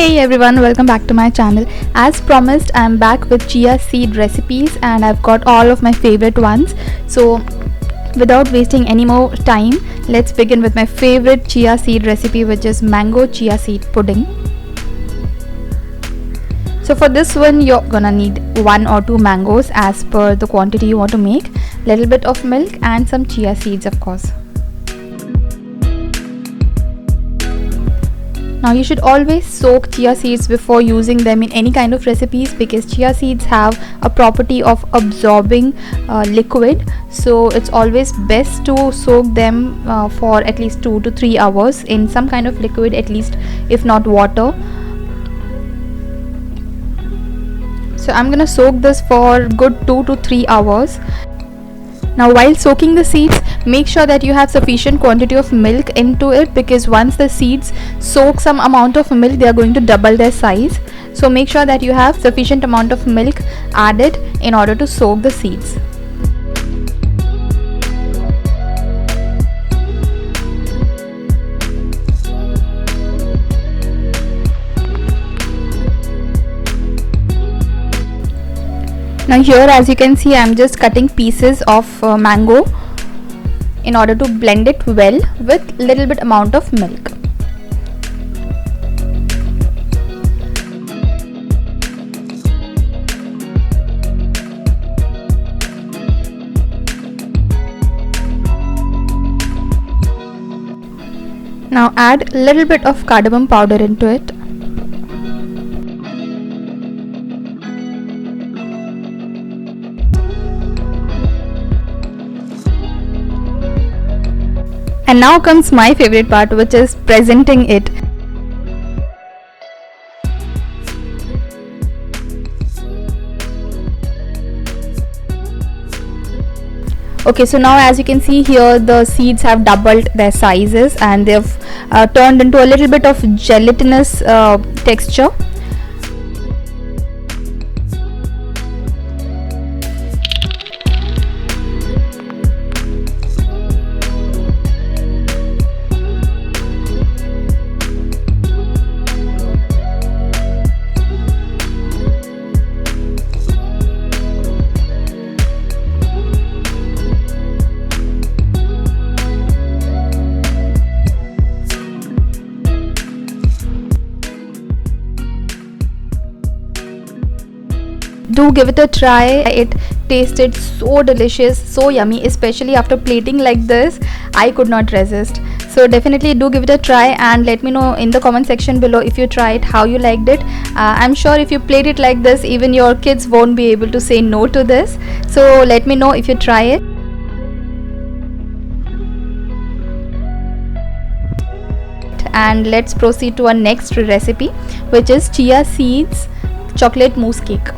Hey everyone, welcome back to my channel. As promised, I'm back with chia seed recipes and I've got all of my favorite ones. So without wasting any more time, let's begin with my favorite chia seed recipe, which is mango chia seed pudding. So for this one, you're gonna need 1 or 2 mangoes as per the quantity you want to make, little bit of milk and some chia seeds, of course. Now you should always soak chia seeds before using them in any kind of recipes, because chia seeds have a property of absorbing liquid. So it's always best to soak them for at least 2 to 3 hours in some kind of liquid, at least, if not water. So I'm gonna soak this for good 2 to 3 hours. Now while soaking the seeds, make sure that you have sufficient quantity of milk into it, because once the seeds soak some amount of milk, they are going to double their size. So make sure that you have sufficient amount of milk added in order to soak the seeds. Now here, as you can see, I'm just cutting pieces of mango in order to blend it well with little bit amount of milk. Now add little bit of cardamom powder into it. And now comes my favorite part, which is presenting it. Okay, so now as you can see here, the seeds have doubled their sizes and they've turned into a little bit of gelatinous texture. Do give it a try. It tasted so delicious, so yummy, especially after plating like this. I could not resist. So definitely do give it a try and let me know in the comment section below if you tried, how you liked it. I'm sure if you plate it like this, even your kids won't be able to say no to this. So let me know if you try it. And let's proceed to our next recipe, which is chia seeds chocolate mousse cake.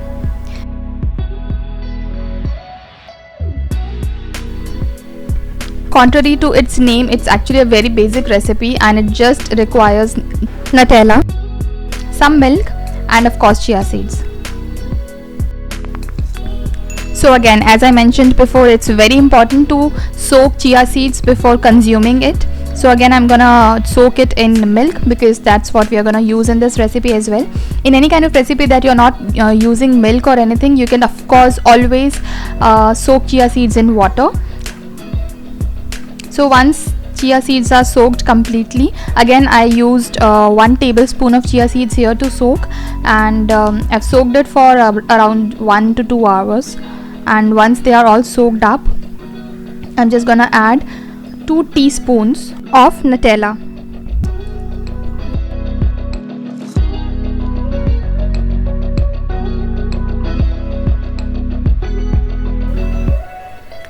Contrary to its name, it's actually a very basic recipe and it just requires Nutella, some milk and of course chia seeds. So again, as I mentioned before, it's very important to soak chia seeds before consuming it. So again, I'm gonna soak it in milk because that's what we are gonna use in this recipe as well. In any kind of recipe that you're not using milk or anything, you can of course always soak chia seeds in water. So once chia seeds are soaked completely, again I used 1 tablespoon of chia seeds here to soak, and I've soaked it for around 1 to 2 hours. And once they are all soaked up, I'm just gonna add 2 teaspoons of Nutella.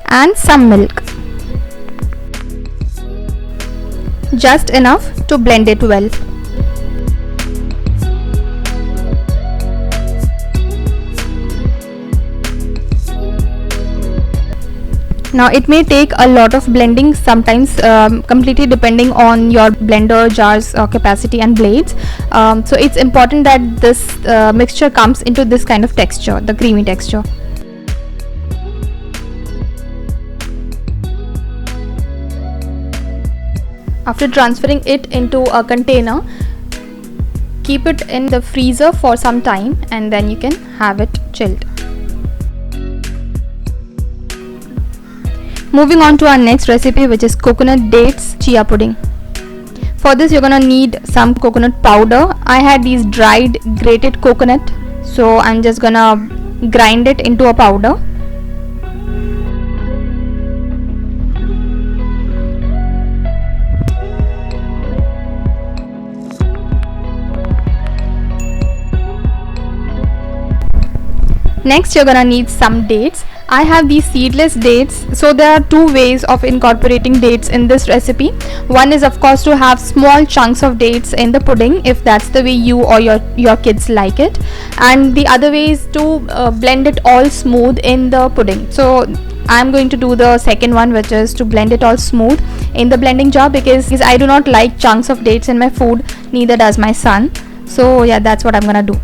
And some milk. Just enough to blend it well. Now it may take a lot of blending, sometimes completely depending on your blender jar's capacity and blades. So it's important that this mixture comes into this kind of texture, the creamy texture. After transferring it into a container, keep it in the freezer for some time and then you can have it chilled. Moving on to our next recipe, which is coconut dates chia pudding. For this you're gonna need some coconut powder. I had these dried grated coconut, so I'm just gonna grind it into a powder. Next you're gonna need some dates. I have these seedless dates. So there are two ways of incorporating dates in this recipe. One is of course to have small chunks of dates in the pudding if that's the way you or your kids like it, and the other way is to blend it all smooth in the pudding. So I'm going to do the second one, which is to blend it all smooth in the blending jar, because I do not like chunks of dates in my food, neither does my son. So yeah, that's what I'm gonna do.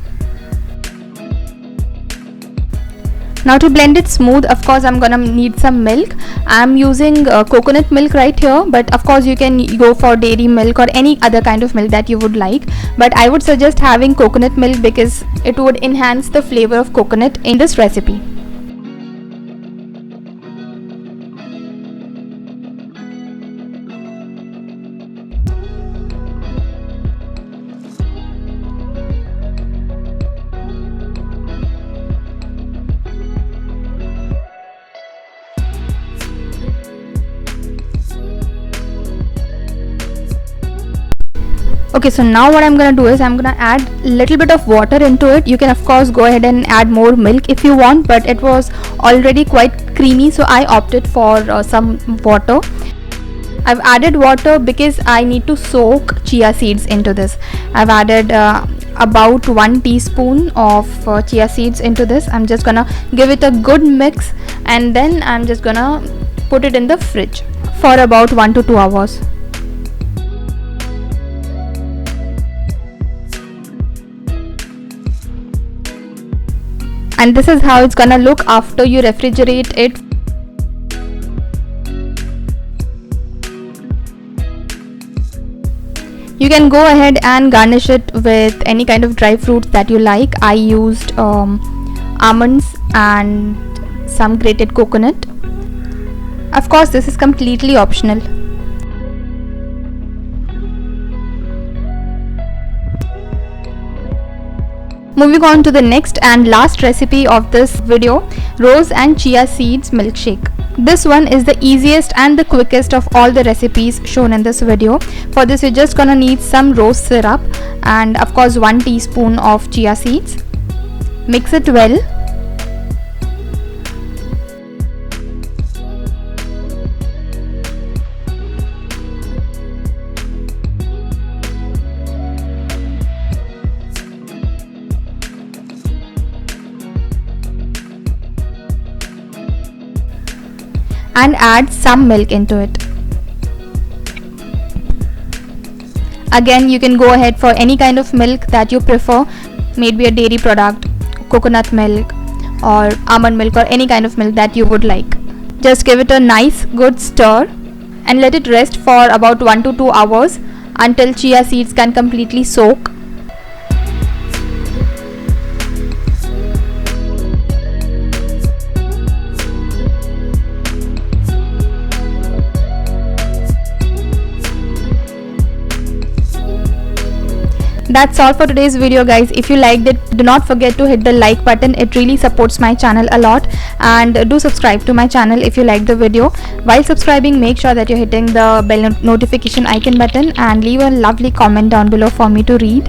Now to blend it smooth, of course I'm gonna need some milk. I'm using coconut milk right here, but of course you can go for dairy milk or any other kind of milk that you would like, but I would suggest having coconut milk because it would enhance the flavor of coconut in this recipe. Okay, so now what I'm gonna do is I'm gonna add a little bit of water into it. You can of course go ahead and add more milk if you want, but it was already quite creamy, so I opted for some water. I've added water because I need to soak chia seeds into this. I've added about 1 teaspoon of chia seeds into this. I'm just gonna give it a good mix and then I'm just gonna put it in the fridge for about 1 to 2 hours. And this is how it's gonna look after you refrigerate it. You can go ahead and garnish it with any kind of dry fruits that you like. I used almonds and some grated coconut. Of course, this is completely optional. Moving on to the next and last recipe of this video, rose and chia seeds milkshake. This one is the easiest and the quickest of all the recipes shown in this video. For this you're just gonna need some rose syrup and of course 1 teaspoon of chia seeds. Mix it well. And add some milk into it. Again, you can go ahead for any kind of milk that you prefer, maybe a dairy product, coconut milk or almond milk or any kind of milk that you would like. Just give it a nice good stir and let it rest for about 1 to 2 hours until chia seeds can completely soak. That's all for today's video, guys. If you liked it, do not forget to hit the like button. It really supports my channel a lot, and do subscribe to my channel if you liked the video. While subscribing, make sure that you're hitting the bell notification icon button and leave a lovely comment down below for me to read.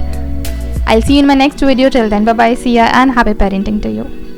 I'll see you in my next video. Till then, bye bye, see ya, and happy parenting to you.